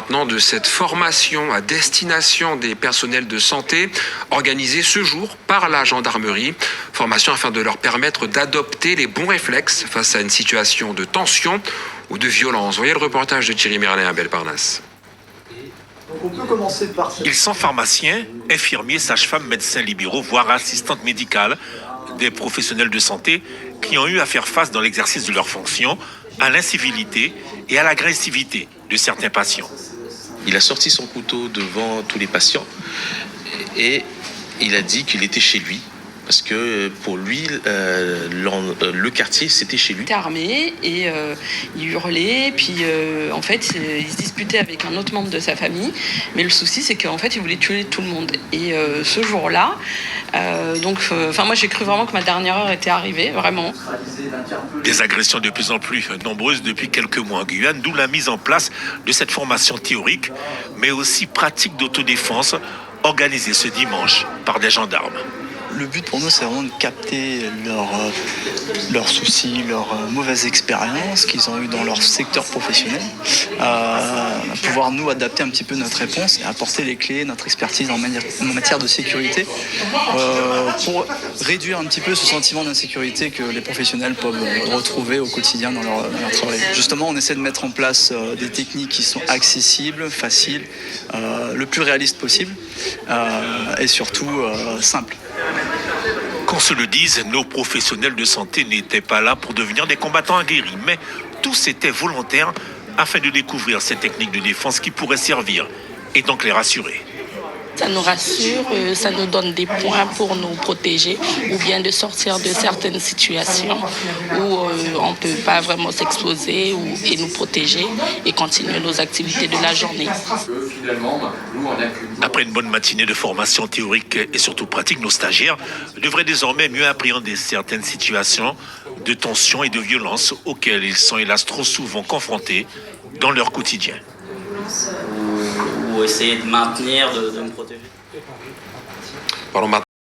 maintenant de cette formation à destination des personnels de santé organisée ce jour par la gendarmerie. Formation afin de leur permettre d'adopter les bons réflexes face à une situation de tension ou de violence. Voyez le reportage de Thierry Merlin à Belleparnasse. On peut commencer par... Ils sont pharmaciens, infirmiers, sages-femmes, médecins libéraux, voire assistantes médicales, des professionnels de santé qui ont eu à faire face dans l'exercice de leurs fonctions à l'incivilité et à l'agressivité de certains patients. Il a sorti son couteau devant tous les patients et il a dit qu'il était chez lui. Parce que pour lui, le quartier, c'était chez lui. Il était armé et il hurlait. Puis en fait, il se disputait avec un autre membre de sa famille. Mais le souci, c'est qu'en fait, il voulait tuer tout le monde. Et ce jour-là, moi, j'ai cru vraiment que ma dernière heure était arrivée, vraiment. Des agressions de plus en plus nombreuses depuis quelques mois en Guyane, d'où la mise en place de cette formation théorique, mais aussi pratique d'autodéfense organisée ce dimanche par des gendarmes. Le but pour nous, c'est vraiment de capter leurs soucis, leurs mauvaises expériences qu'ils ont eues dans leur secteur professionnel, pouvoir nous adapter un petit peu notre réponse et apporter les clés, notre expertise en matière de sécurité pour réduire un petit peu ce sentiment d'insécurité que les professionnels peuvent retrouver au quotidien dans leur travail. Justement, on essaie de mettre en place des techniques qui sont accessibles, faciles, le plus réaliste possible et surtout simples. Qu'on se le dise, nos professionnels de santé n'étaient pas là pour devenir des combattants aguerris, mais tous étaient volontaires afin de découvrir ces techniques de défense qui pourraient servir et donc les rassurer. Ça nous rassure, ça nous donne des points pour nous protéger ou bien de sortir de certaines situations où on ne peut pas vraiment s'exposer et nous protéger et continuer nos activités de la journée. Après une bonne matinée de formation théorique et surtout pratique, nos stagiaires devraient désormais mieux appréhender certaines situations de tension et de violence auxquelles ils sont hélas trop souvent confrontés dans leur quotidien. Ou essayer de maintenir, de me protéger. Parlons maintenant